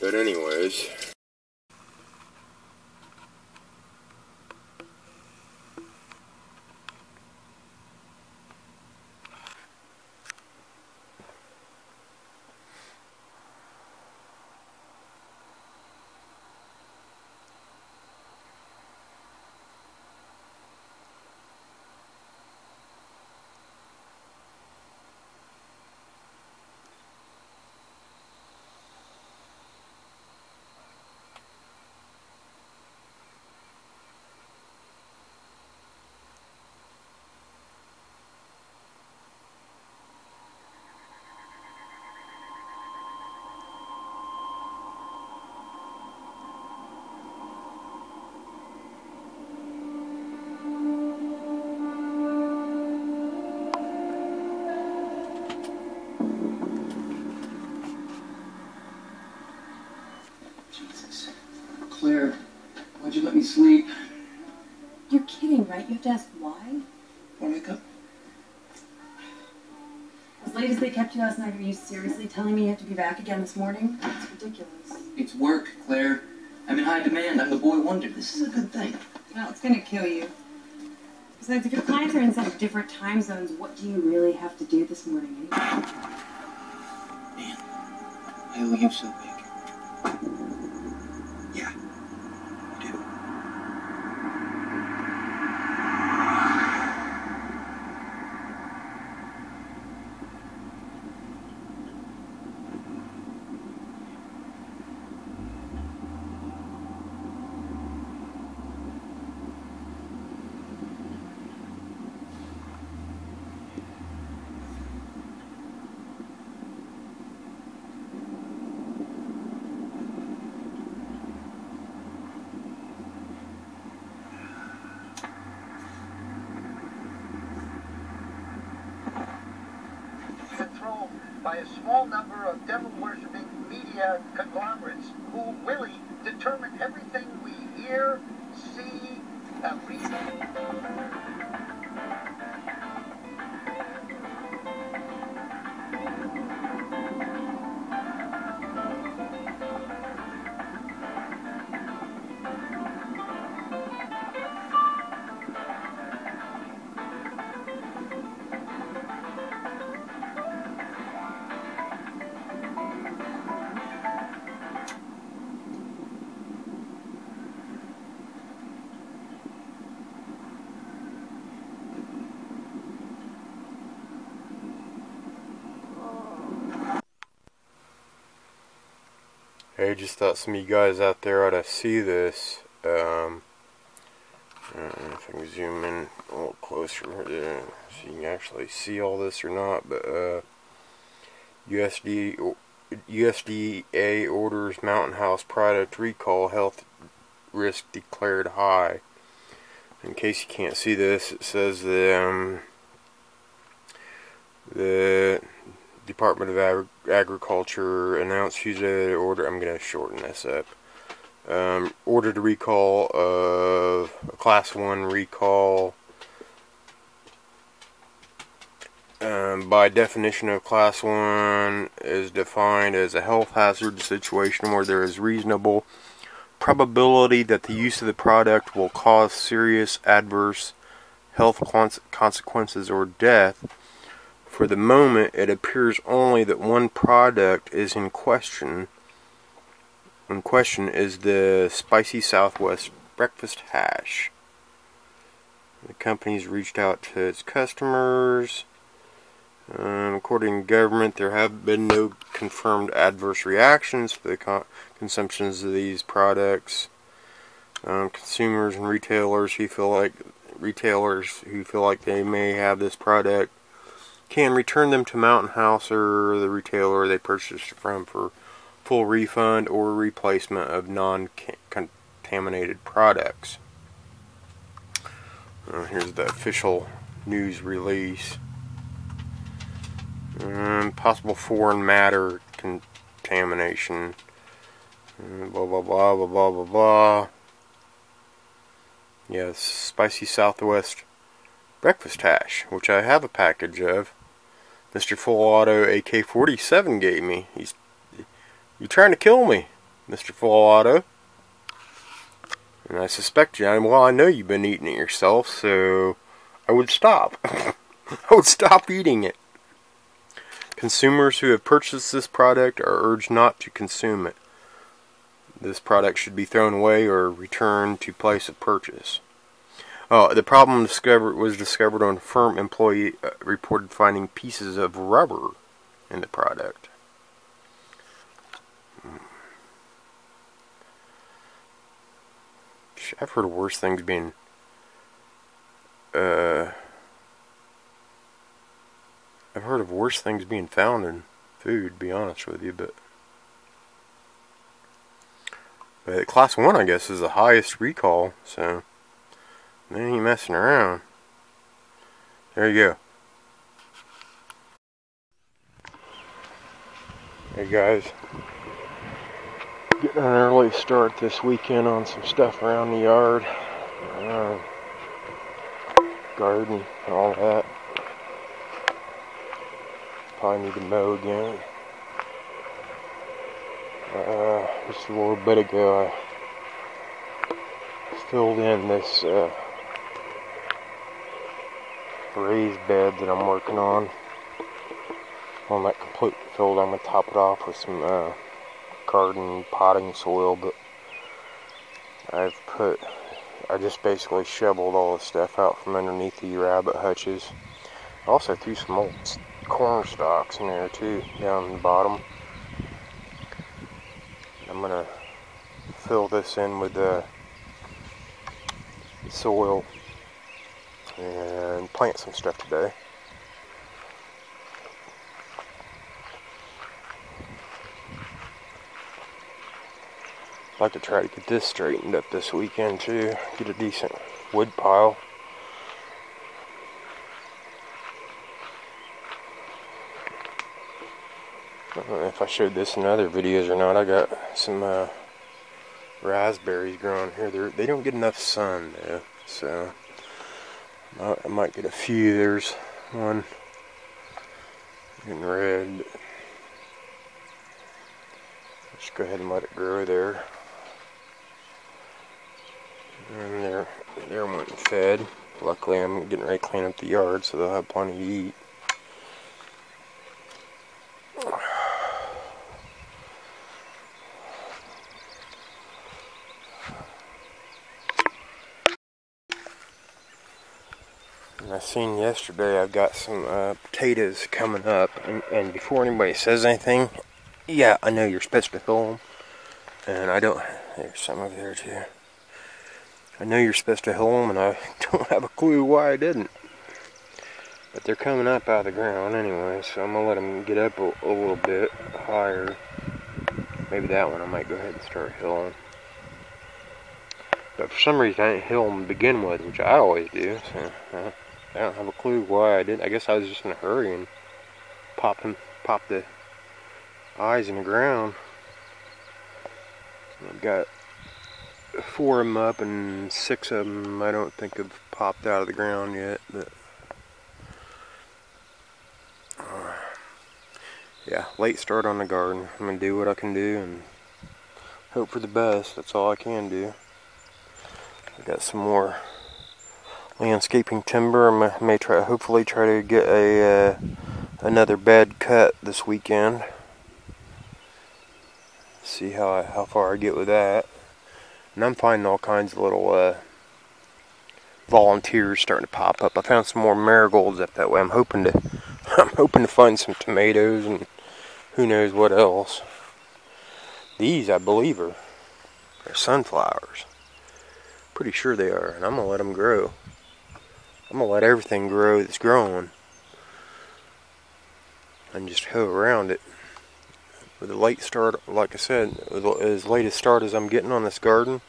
But anyways. Claire, why'd you let me sleep? You're kidding, right? You have to ask why? Want to wake up? As late as they kept you last night, are you seriously telling me you have to be back again this morning? That's ridiculous. It's work, Claire. I'm in high demand. I'm the boy wonder. This is a good thing. Well, it's going to kill you. Besides, if your clients are in such different time zones, what do you really have to do this morning anyway? Man, I owe you so big. Yeah, you do. Controlled by a small number of devil-worshipping media conglomerates who will determine everything we hear, see, and read. Hey, just thought some of you guys out there ought to see this. I don't know if I can zoom in a little closer so you can actually see all this or not, but USDA orders Mountain House product recall, health risk declared high. In case you can't see this, it says the Department of Agriculture announced Tuesday order. I'm going to shorten this up. Ordered a recall of a Class 1 recall. By definition of Class 1 is defined as a health hazard situation where there is reasonable probability that the use of the product will cause serious adverse health consequences or death. For the moment, it appears only that one product is in question. In question is the Spicy Southwest breakfast hash. The company's reached out to its customers. According to government, there have been no confirmed adverse reactions to the consumptions of these products. Consumers and retailers who feel like they may have this product can return them to Mountain House or the retailer they purchased from for full refund or replacement of non-contaminated products. Here's the official news release. Possible foreign matter contamination. Blah blah blah blah blah blah blah. Yes, Spicy Southwest breakfast hash, which I have a package of. Mr. Full Auto AK-47 gave me. You're trying to kill me. Mr. Full Auto. And I suspect you, well, I know you've been eating it yourself, so I would stop. I would stop eating it. Consumers who have purchased this product are urged not to consume it. This product should be thrown away or returned to place of purchase. Oh, the problem was discovered when a firm employee reported finding pieces of rubber in the product. I've heard of worse things being found in food, to be honest with you, but Class 1, I guess, is the highest recall, so they ain't messing around. There you go. Hey guys, getting an early start this weekend on some stuff around the yard, garden, all that. Probably need to mow again. Just a little bit ago, I filled in this raised bed that I'm working on. When that completely filled, I'm going to top it off with some garden potting soil, but I just basically shoveled all the stuff out from underneath the rabbit hutches. I also threw some old corn stalks in there too, down the bottom. I'm going to fill this in with soil and plant some stuff today. I'd like to try to get this straightened up this weekend too, get a decent wood pile. I don't know if I showed this in other videos or not. I got some raspberries growing here. They don't get enough sun though, so I might get a few. There's one in red. Just go ahead and let it grow there. And they're went and fed. Luckily, I'm getting ready to clean up the yard, so they'll have plenty to eat. And I seen yesterday I've got some potatoes coming up, and before anybody says anything, yeah, I know you're supposed to fill them, and I don't. There's some over there too. I know you're supposed to hill them, and I don't have a clue why I didn't. But they're coming up out of the ground anyway, so I'm going to let them get up a little bit higher. Maybe that one I might go ahead and start hilling. But for some reason I didn't hill them to begin with, which I always do, so I don't have a clue why I didn't. I guess I was just in a hurry and popped the eyes in the ground. I've got 4 of them up, and 6 of them I don't think have popped out of the ground yet, but yeah, late start on the garden. I'm going to do what I can do and hope for the best. That's all I can do. I got some more landscaping timber. I may hopefully try to get another bed cut this weekend. See how far I get with that. And I'm finding all kinds of little volunteers starting to pop up. I found some more marigolds up that way. I'm hoping to find some tomatoes and who knows what else. These, I believe, are sunflowers. Pretty sure they are, and I'm gonna let them grow. I'm gonna let everything grow that's growing, and just hoe around it. With a late start, like I said, as late a start as I'm getting on this garden,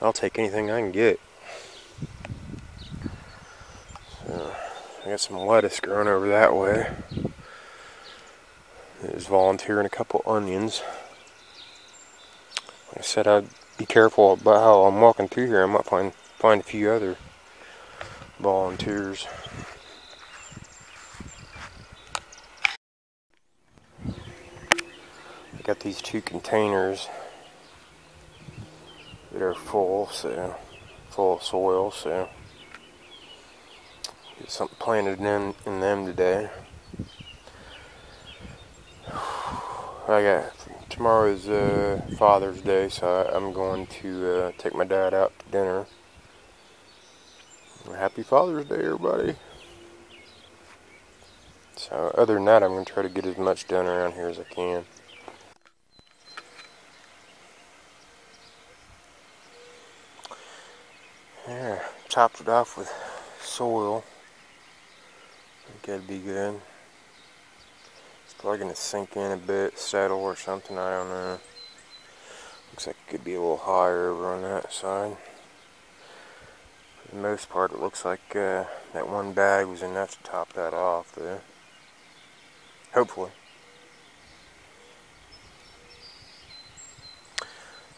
I'll take anything I can get. So, I got some lettuce growing over that way. There's volunteering a couple onions. Like I said, I'd be careful about how I'm walking through here. I might find a few other volunteers. I got these 2 containers that are full, so full of soil, so get something planted in them today. Tomorrow's Father's Day, so I'm going to take my dad out to dinner. Happy Father's Day, everybody. So other than that, I'm going to try to get as much done around here as I can. Yeah, chopped it off with soil. I think that'd be good. It's probably going to sink in a bit, settle or something, I don't know. Looks like it could be a little higher over on that side. For the most part, it looks like that one bag was enough to top that off, though. Hopefully.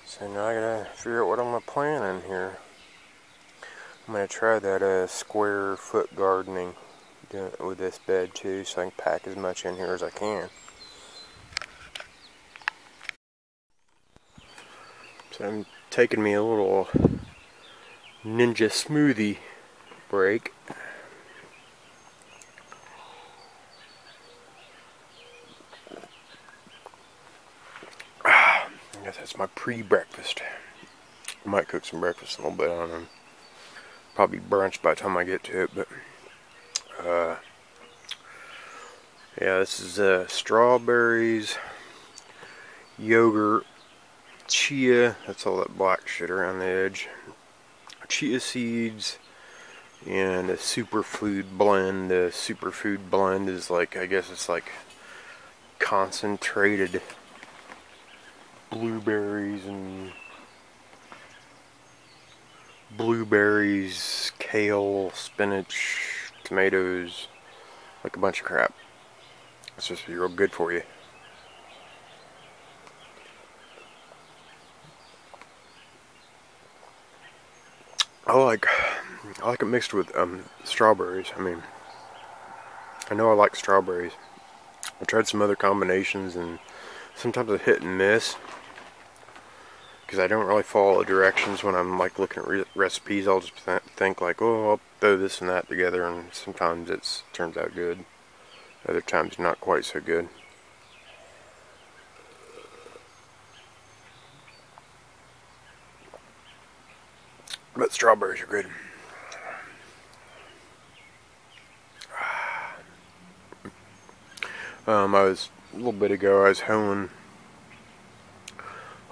So now I gotta figure out what I'm gonna plant in here. I'm gonna try that square foot gardening with this bed too, so I can pack as much in here as I can. So I'm taking me a little ninja smoothie break. I guess that's my pre-breakfast. I might cook some breakfast in a little bit, I don't know. Probably brunch by the time I get to it, but yeah, this is strawberries, yogurt, chia, that's all that black shit around the edge, chia seeds, and a superfood blend. The superfood blend is like, I guess it's like concentrated blueberries, kale, spinach, tomatoes, like a bunch of crap. It's just real good for you. I like it mixed with strawberries. I mean, I know I like strawberries. I tried some other combinations, and sometimes I hit and miss because I don't really follow the directions when I'm like looking at recipes. I'll just think like, oh, I'll throw this and that together, and sometimes it turns out good. Other times not quite so good. But strawberries are good. I was a little bit ago. I was hoeing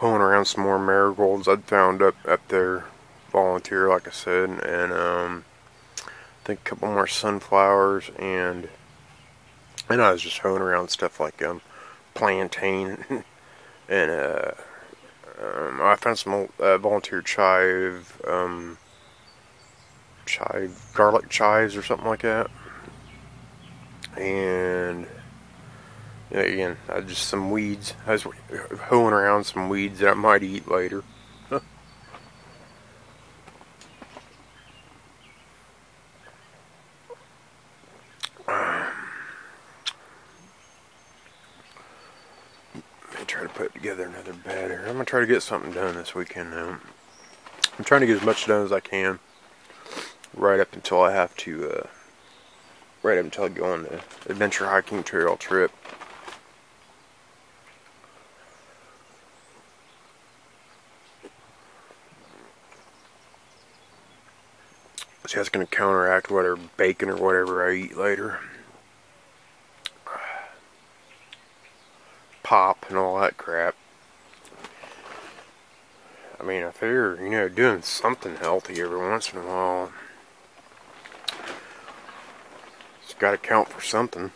around some more marigolds I'd found up there. Volunteer, like I said, and I think a couple more sunflowers, and I was just hoeing around stuff like plantain, and I found some volunteer garlic chives or something like that, and again, just some weeds. I was hoeing around some weeds that I might eat later. Try to put together another bed here. I'm gonna try to get something done this weekend now. I'm trying to get as much done as I can right up until I have to right up until I go on the adventure hiking trail trip. So that's gonna counteract whatever bacon or whatever I eat later. Pop and all that crap. I mean, I figure, doing something healthy every once in a while, it's got to count for something.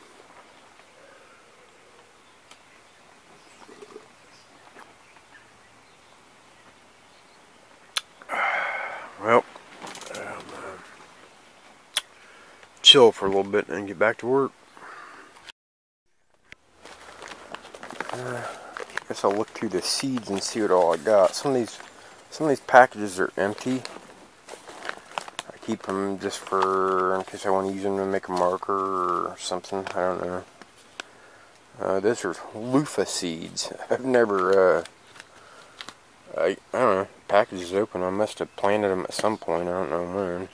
Well, chill for a little bit and then get back to work. Guess I'll look through the seeds and see what all I got. Some of these packages are empty. I keep them just in case I want to use them to make a marker or something. I don't know. Those are loofah seeds. I've never, I don't know, packaged is open. I must have planted them at some point. I don't know when.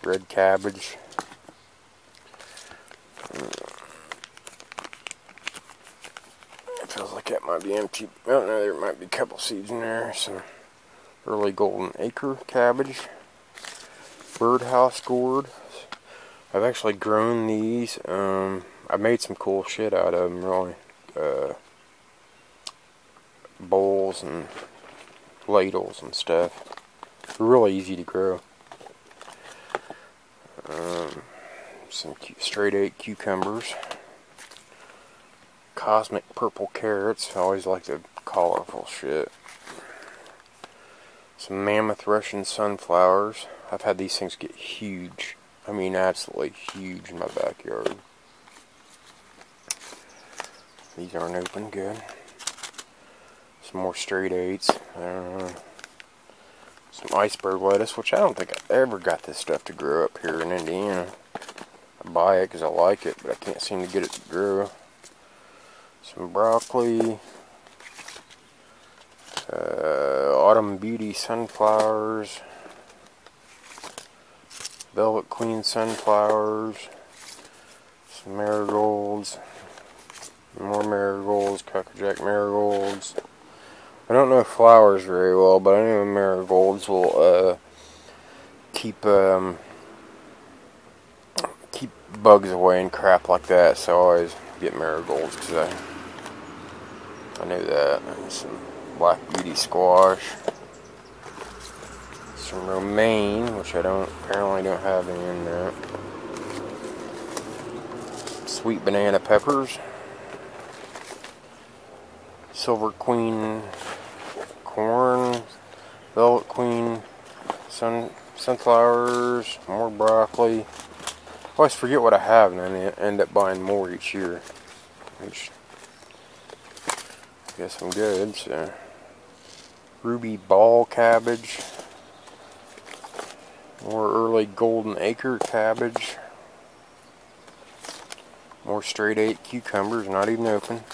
Red cabbage. It feels like that might be empty. I don't know, there might be a couple seeds in there. Some early golden acre cabbage. Birdhouse gourd. I've actually grown these. I made some cool shit out of them, really. Bowls and ladles and stuff. They're really easy to grow. Some straight 8 cucumbers. Cosmic purple carrots. I always like the colorful shit. Some mammoth Russian sunflowers. I've had these things get huge. I mean, absolutely huge in my backyard. These aren't open good. Some more straight 8s. I don't know. Some iceberg lettuce, which I don't think I ever got this stuff to grow up here in Indiana. I buy it because I like it, but I can't seem to get it to grow. Some broccoli. Autumn Beauty sunflowers. Velvet Queen sunflowers. Some marigolds. More marigolds, crackerjack marigolds. I don't know flowers very well, but I know marigolds will keep bugs away and crap like that. So I always get marigolds because I know that. And some black beauty squash. Some romaine, which I apparently don't have any in there. Sweet banana peppers. Silver Queen corn, Velvet Queen sunflowers, more broccoli. I always forget what I have and then I end up buying more each year. Which I guess I'm good. So ruby ball cabbage, more early golden acre cabbage, more straight 8 cucumbers, not even open.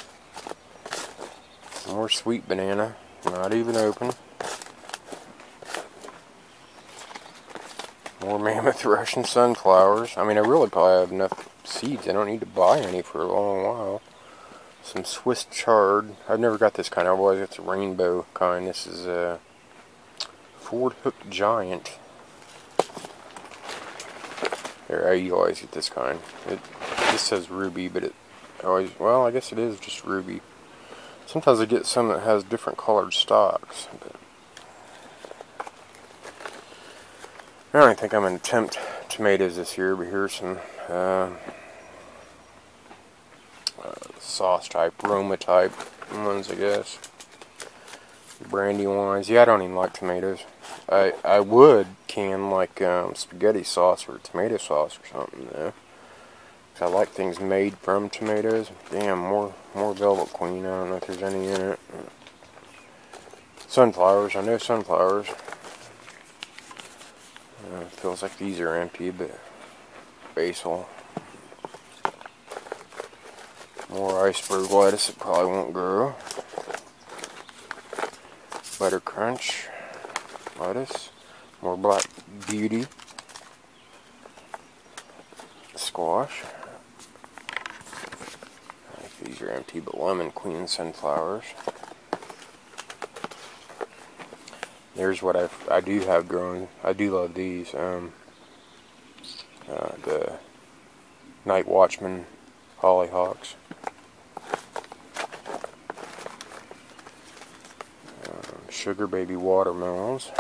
More sweet banana, not even open. More mammoth Russian sunflowers. I mean, I really probably have enough seeds. I don't need to buy any for a long while. Some Swiss chard. I've never got this kind. I've always got the rainbow kind. This is a Ford Hook Giant. There, you always get this kind. This says ruby, but it always, well, I guess it is just ruby. Sometimes I get some that has different colored stalks. But I don't think I'm going to attempt tomatoes this year, but here's some sauce type, Roma type ones, I guess. Brandy wines. Yeah, I don't even like tomatoes. I would can like spaghetti sauce or tomato sauce or something though. I like things made from tomatoes. Damn, more Velvet Queen. I don't know if there's any in it. Sunflowers. I know sunflowers. Feels like these are empty, but basil. More iceberg lettuce. It probably won't grow. Butter crunch lettuce. More black beauty squash. These are empty, but lemon queen sunflowers. There's what I do have growing. I do love these. The Night Watchman hollyhocks. Sugar baby watermelons.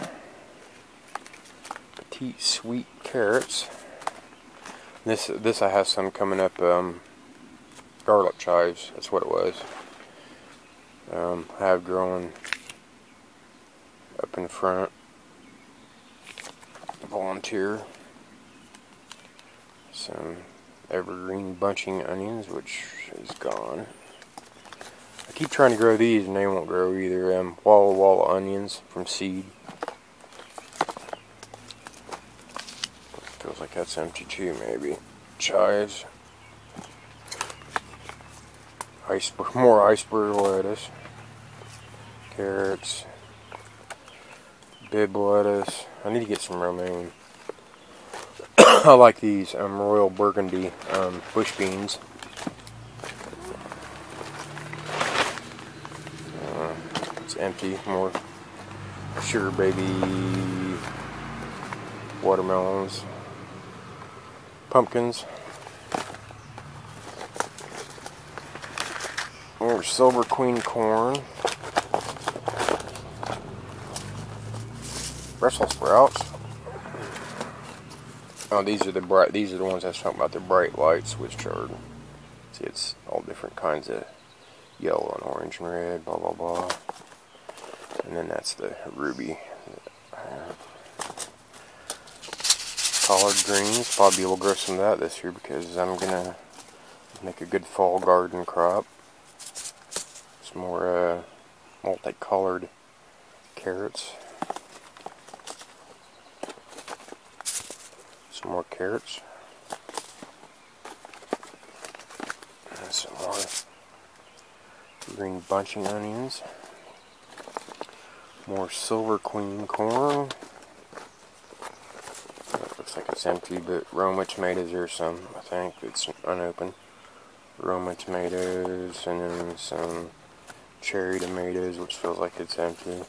Petite sweet carrots. This I have some coming up. Garlic chives, that's what it was. I have growing up in front. Volunteer. Some evergreen bunching onions, which is gone. I keep trying to grow these and they won't grow either. Walla Walla onions from seed. Feels like that's empty too, maybe. Chives. More iceberg lettuce. carrots, bib lettuce. I need to get some romaine. I like these Royal Burgundy bush beans. It's empty. More sugar baby watermelons, pumpkins. More Silver Queen corn, Brussels sprouts. Oh, these are the bright. These are the ones I was talking about. The bright lights, which are, see, it's all different kinds of yellow and orange and red, blah blah blah. And then that's the ruby. Collard greens. Probably will grow some of that this year because I'm gonna make a good fall garden crop. Some more multicolored carrots. Some more carrots. And some more green bunching onions. More Silver Queen corn. It looks like it's empty, but Roma tomatoes, there's some, I think, it's unopened. Roma tomatoes, and then some cherry tomatoes, which feels like it's empty.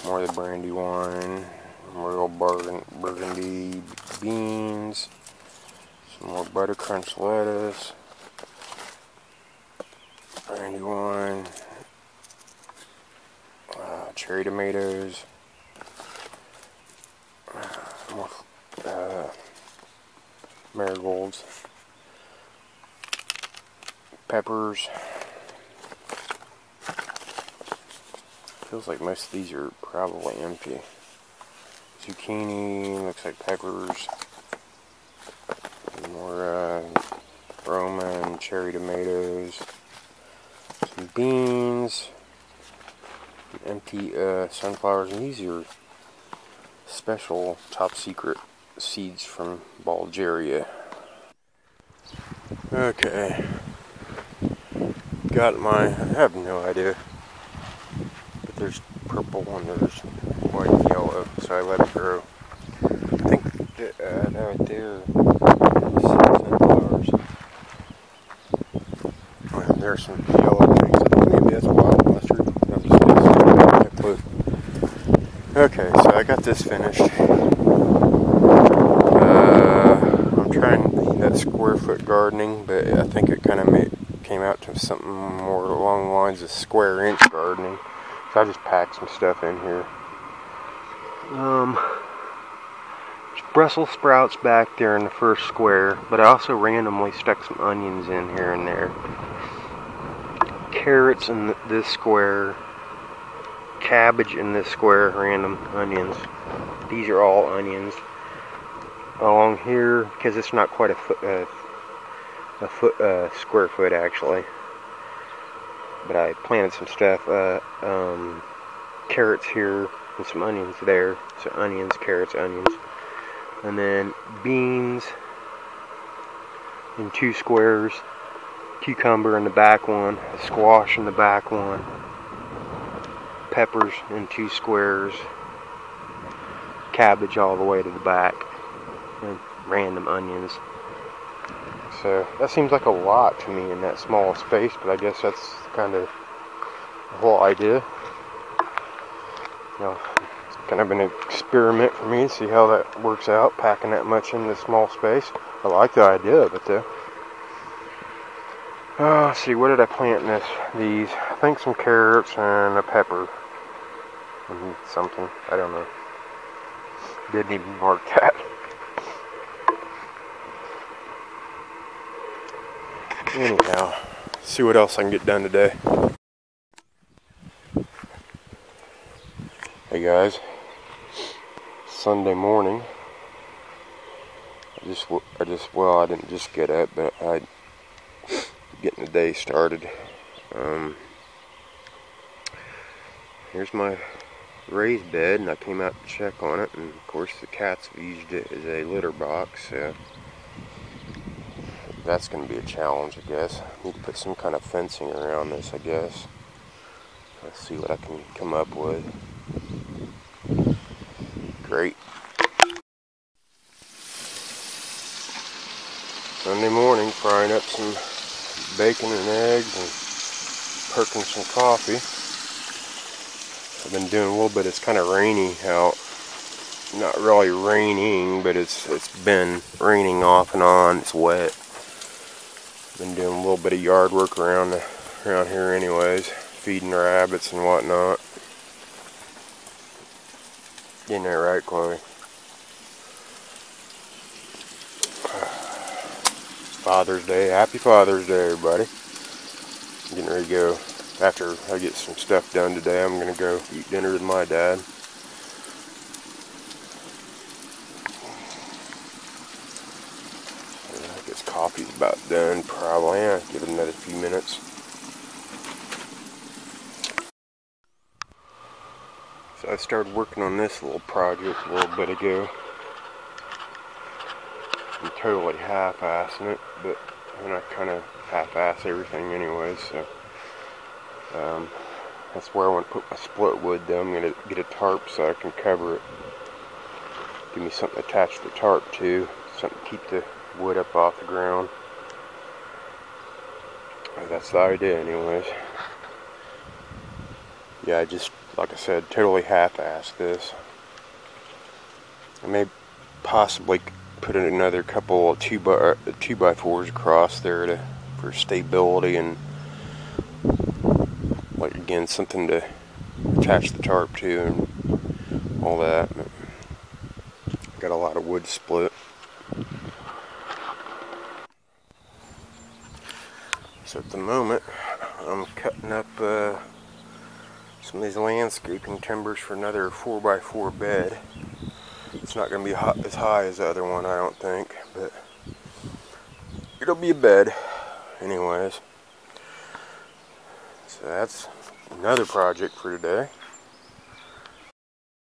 More of the brandy wine. Royal Burgundy beans. Some more butter crunch lettuce. Brandy wine. Cherry tomatoes. More marigolds. Peppers. Feels like most of these are probably empty. Zucchini, looks like peppers. More Roma and cherry tomatoes. Some beans. Empty sunflowers, and these are special top secret seeds from Bulgaria. Okay. Got my, I have no idea. But there's purple and there's white and yellow, so I let it grow. I think that right there is sunflowers. Well, there's some yellow things. I think maybe that's wild mustard. I'm just guessing. Okay, so I got this finished. I'm trying that square foot gardening, but I think it kind of came out to something more along the lines of square inch gardening. So I just packed some stuff in here. Brussels sprouts back there in the first square, but I also randomly stuck some onions in here and there. Carrots in this square. Cabbage in this square, random onions. These are all onions. Along here, because it's not quite a square foot actually. But I planted some stuff. Carrots here and some onions there. So onions, carrots, onions. And then beans in 2 squares. Cucumber in the back one. A squash in the back one. Peppers in 2 squares. Cabbage all the way to the back. And random onions. So that seems like a lot to me in that small space, but I guess that's kind of the whole idea. You know, it's kind of an experiment for me to see how that works out, packing that much in this small space. I like the idea of it though. Let's see, what did I plant in these? I think some carrots and a pepper. And something, I don't know. Didn't even mark that. Anyhow, see what else I can get done today. Hey guys, Sunday morning. I didn't just get up, but I getting the day started. Here's my raised bed, and I came out to check on it, and of course the cats have used it as a litter box, so that's going to be a challenge, I guess. Need to put some kind of fencing around this, I guess. Let's see what I can come up with. Great. Sunday morning, frying up some bacon and eggs and perking some coffee. I've been doing a little bit. It's kind of rainy out. Not really raining, but it's been raining off and on. It's wet. Been doing a little bit of yard work around here anyways, feeding the rabbits and whatnot. Getting that right, Chloe? Father's Day. Happy Father's Day, everybody. Getting ready to go. After I get some stuff done today, I'm going to go eat dinner with my dad. I guess coffee's about done, probably. Yeah, give it another few minutes. So I started working on this little project a little bit ago. I'm totally half-assing it, but I kind of half-ass everything anyways, so that's where I want to put my split wood though. I'm going to get a tarp so I can cover it. Give me something to attach the tarp to, something to keep the wood up off the ground. That's the idea anyways. Yeah, I just, like I said, totally half-assed this. I may possibly put in another couple of 2x4s across there for stability and, like, again, something to attach the tarp to and all that. But got a lot of wood split. So at the moment, I'm cutting up some of these landscaping timbers for another 4x4 bed. It's not going to be as high as the other one, I don't think, but it'll be a bed anyways. So that's another project for today.